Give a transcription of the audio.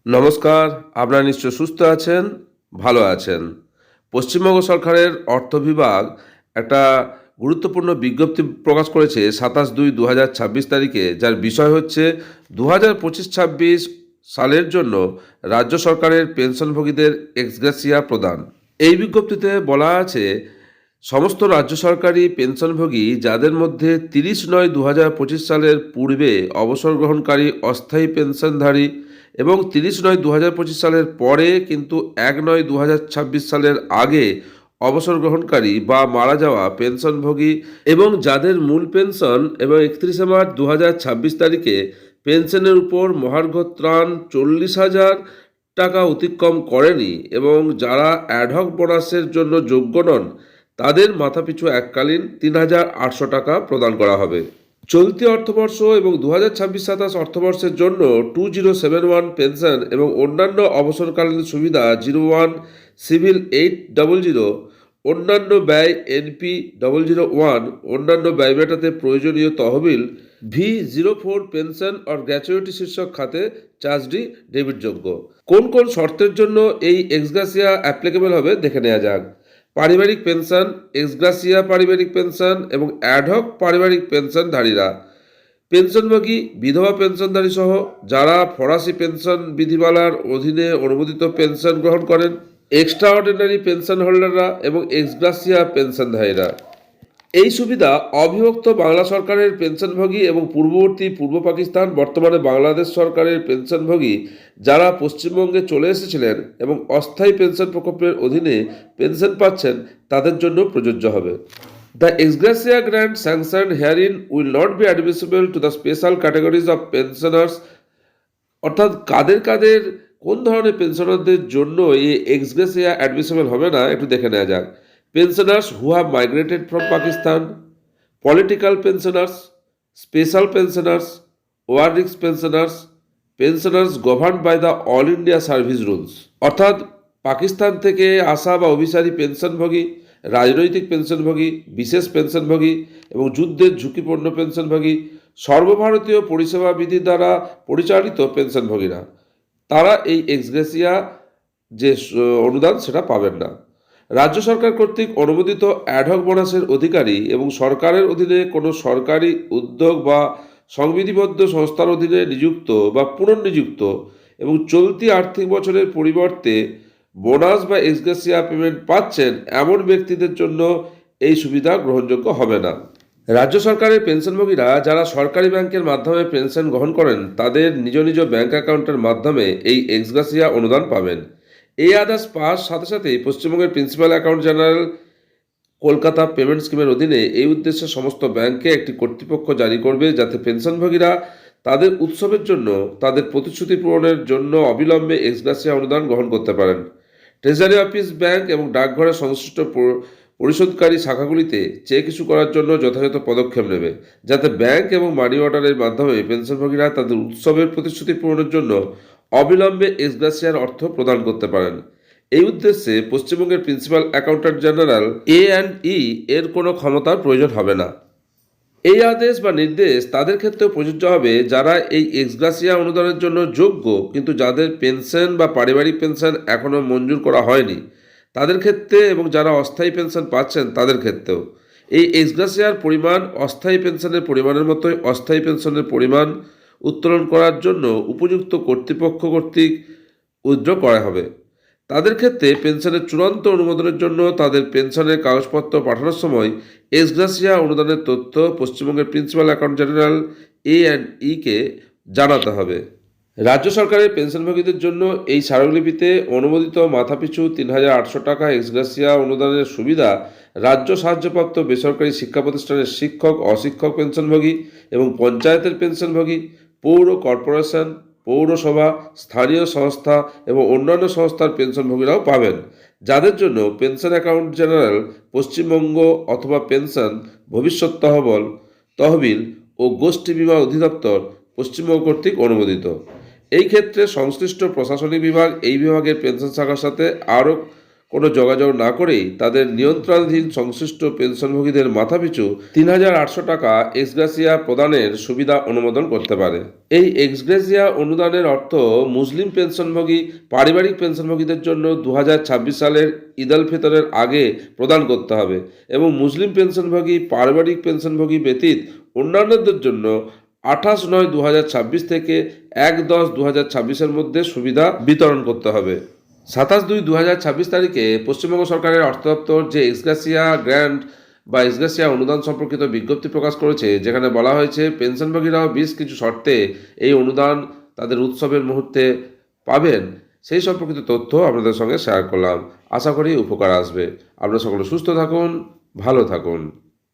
নমস্কার। আপনারা নিশ্চয় সুস্থ আছেন, ভালো আছেন। পশ্চিমবঙ্গ সরকারের অর্থ বিভাগ একটা গুরুত্বপূর্ণ বিজ্ঞপ্তি প্রকাশ করেছে 27/2/2026 তারিখে, যার বিষয় হচ্ছে 2025-26 সালের জন্য রাজ্য সরকারের পেনশনভোগীদের এক্স গ্রেসিয়া প্রদান। এই বিজ্ঞপ্তিতে বলা আছে, সমস্ত রাজ্য সরকারি পেনশনভোগী যাদের মধ্যে 30/9/2025 সালের পূর্বে অবসর গ্রহণকারী অস্থায়ী পেনশনধারী এবং 30/9/2025 সালের পরে কিন্তু 1/9/2026 সালের আগে অবসর গ্রহণকারী বা মারা যাওয়া পেনশনভোগী এবং যাদের মূল পেনশন এবং 31শে মার্চ 2026 তারিখে পেনশনের উপর মহার্ঘ ত্রাণ 40,000 টাকা অতিক্রম করেনি এবং যারা অ্যাডহক বোনাসের জন্য যোগ্য নন, তাদের মাথাপিছু এককালীন 3,800 টাকা প্রদান করা হবে। চলতি অর্থবর্ষ এবং 2026-27 অর্থবর্ষের জন্য 2071 পেনশন এবং অন্যান্য অবসরকালীন সুবিধা 01 সিভিল 800, অন্যান্য ব্যয় NP 001, অন্যান্য ব্যয় মেটাতে প্রয়োজনীয় তহবিল V04 পেনশন অর গ্র্যাচুইটি শীর্ষক খাতে চার্জডি ডেবিটযোগ্য। কোন কোন শর্তের জন্য এই এক্সগ্রাসিয়া অ্যাপ্লিকেবল হবে দেখে নেওয়া যাক। পারিবারিক পেনশন, এক্সগ্রাসিয়া পারিবারিক পেনশন এবং অ্যাডহক পারিবারিক পেনশনধারীরা, পেনশনভোগী বিধবা পেনশনধারী সহ যারা ফরাসি পেনশন বিধিমালার অধীনে অনুমোদিত পেনশন গ্রহণ করেন, এক্সট্রা অর্ডিনারি পেনশন হোল্ডাররা এবং এক্সগ্রাসিয়া পেনশনধারীরা। এই সুবিধা অবিভক্ত বাংলা সরকারের পেনশনভোগী এবং পূর্ববর্তী পূর্ব পাকিস্তান বর্তমানে বাংলাদেশ সরকারের পেনশনভোগী যারা পশ্চিমবঙ্গে চলে এসেছিলেন এবং অস্থায়ী পেনশন প্রকল্পের অধীনে পেনশন পাচ্ছেন তাদের জন্য প্রযোজ্য হবে। The ex gratia grant sanctioned herein will not be admissible to the special categories of pensioners, অর্থাৎ কাদের কোন ধরনের পেনশনারদের জন্য এই এক্স গ্রেসিয়া অ্যাডমিসেবল হবে না একটু দেখে নেওয়া যাক। Pensioners who have migrated from Pakistan, political pensioners, special pensioners, war risk pensioners, pensioners governed by the all India service rules, অর্থাৎ পাকিস্তান থেকে আসা বা অভিসারী পেনশনভোগী, রাজনৈতিক পেনশনভোগী, বিশেষ পেনশনভোগী এবং যুদ্ধের ঝুঁকিপূর্ণ পেনশনভোগী, সর্বভারতীয় পরিষেবা বিধি দ্বারা পরিচালিত পেনশনভোগীরা, তারা এই এক্স গ্রেসিয়া যে অনুদান সেটা পাবেন না। রাজ্য সরকার কর্তৃক অনুমোদিত অ্যাডহক বোনাসের অধিকারী এবং সরকারের অধীনে কোনো সরকারি উদ্যোগ বা সংবিধিবদ্ধ সংস্থার অধীনে নিযুক্ত বা পুনর্নিযুক্ত এবং চলতি আর্থিক বছরের পরিবর্তে বোনাস বা এক্স গ্রেসিয়া পেমেন্ট পাচ্ছেন এমন ব্যক্তিদের জন্য এই সুবিধা গ্রহণযোগ্য হবে না। রাজ্য সরকারের পেনশনভোগীরা যারা সরকারি ব্যাংকের মাধ্যমে পেনশন গ্রহণ করেন তাদের নিজ নিজ ব্যাংক অ্যাকাউন্টের মাধ্যমে এই এক্স গ্রেসিয়া অনুদান পাবেন। এই আদেশ পাস সাথে সাথেই পশ্চিমবঙ্গের principal account general Kolkata payment স্কিমের অধীনে এই উদ্দেশ্যে সমস্ত ব্যাংকে একটি কর্তৃপক্ষ জারি করবে, যাতে পেনশনভোগীরা তাদের উৎসবের জন্য তাদের প্রতিশ্রুতি পূরণের জন্য অবিলম্বে এক্স গ্রেসিয়া অনুদান গ্রহণ করতে পারেন। ট্রেজারি অফিস, ব্যাংক এবং ডাকঘরের সংশ্লিষ্ট পরিশোধকারী শাখাগুলিতে চেক ইস্যু করার জন্য যথাযথ পদক্ষেপ নেবে, যাতে ব্যাংক এবং মানি অর্ডারের মাধ্যমে পেনশনভোগীরা তাদের উৎসবের প্রতিশ্রুতি পূরণের জন্য অবিলম্বে এক্স গ্রেসিয়ার অর্থ প্রদান করতে পারেন। এই উদ্দেশ্যে পশ্চিমবঙ্গের প্রিন্সিপাল অ্যাকাউন্ট্যান্ট জেনারেল A&E এর কোনো ক্ষমতার প্রয়োজন হবে না। এই আদেশ বা নির্দেশ তাদের ক্ষেত্রেও প্রযোজ্য হবে যারা এই এক্স গ্রেসিয়া অনুদানের জন্য যোগ্য কিন্তু যাদের পেনশন বা পারিবারিক পেনশন এখনও মঞ্জুর করা হয়নি তাদের ক্ষেত্রে এবং যারা অস্থায়ী পেনশন পাচ্ছেন তাদের ক্ষেত্রেও। এই এক্স গ্রেসিয়ার পরিমাণ অস্থায়ী পেনশনের পরিমাণের মতোই অস্থায়ী পেনশনের পরিমাণ উত্তোলন করার জন্য উপযুক্ত কর্তৃপক্ষ কর্তৃক উইথড্র করা হবে। তাদের ক্ষেত্রে পেনশনের চূড়ান্ত অনুমোদনের জন্য তাদের পেনশনের কাগজপত্র পাঠানোর সময় এক্স গ্রেসিয়া অনুদানের তথ্য পশ্চিমবঙ্গের প্রিন্সিপাল অ্যাকাউন্ট জেনারেল A&E কে জানাতে হবে। রাজ্য সরকারের পেনশনভোগীদের জন্য এই স্মারকলিপিতে অনুমোদিত মাথাপিছু 3,800 টাকা এক্স গ্রেসিয়া অনুদানের সুবিধা রাজ্য সাহায্যপ্রাপ্ত বেসরকারি শিক্ষা প্রতিষ্ঠানের শিক্ষক, অশিক্ষক পেনশনভোগী এবং পঞ্চায়েতের পেনশনভোগী, পৌর কর্পোরেশন, পৌরসভা, স্থানীয় সংস্থা এবং অন্যান্য সংস্থার পেনশনভোগীরাও পাবেন, যাদের জন্য পেনশন অ্যাকাউন্ট জেনারেল পশ্চিমবঙ্গ অথবা পেনশন ভবিষ্যৎ তহবিল ও গোষ্ঠী বিমা অধিদপ্তর পশ্চিমবঙ্গ কর্তৃক অনুমোদিত। এই ক্ষেত্রে সংশ্লিষ্ট প্রশাসনিক বিভাগ এই বিভাগের পেনশন শাখার সাথে আরও কোনো যোগাযোগ না করেই তাদের নিয়ন্ত্রণাধীন সংশ্লিষ্ট পেনশনভোগীদের মাথাপিছু ৩,৮০০ টাকা এক্সগ্রেসিয়া প্রদানের সুবিধা অনুমোদন করতে পারে। এই এক্সগ্রেসিয়া অনুদানের অর্থ মুসলিম পেনশনভোগী পারিবারিক পেনশনভোগীদের জন্য ২০২৬ সালের ঈদ আল ফিতরের আগে প্রদান করতে হবে এবং মুসলিম পেনশনভোগী পারিবারিক পেনশনভোগী ব্যতীত অন্যান্যদের জন্য 28/৯/২০২৬ থেকে 1/১০/২০২৬-এর মধ্যে সুবিধা বিতরণ করতে হবে। 27/২/২০২৬ তারিখে পশ্চিমবঙ্গ সরকারের অর্থ দপ্তর যে এক্সগ্রেসিয়া গ্র্যান্ট বা এক্সগ্রেসিয়া অনুদান সম্পর্কিত বিজ্ঞপ্তি প্রকাশ করেছে, যেখানে বলা হয়েছে পেনশনভোগীরাও বেশ কিছু শর্তে এই অনুদান তাদের উৎসবের মুহূর্তে পাবেন, সেই সম্পর্কিত তথ্য আপনাদের সঙ্গে শেয়ার করলাম। আশা করি উপকার আসবে। আপনারা সকলে সুস্থ থাকুন, ভালো থাকুন।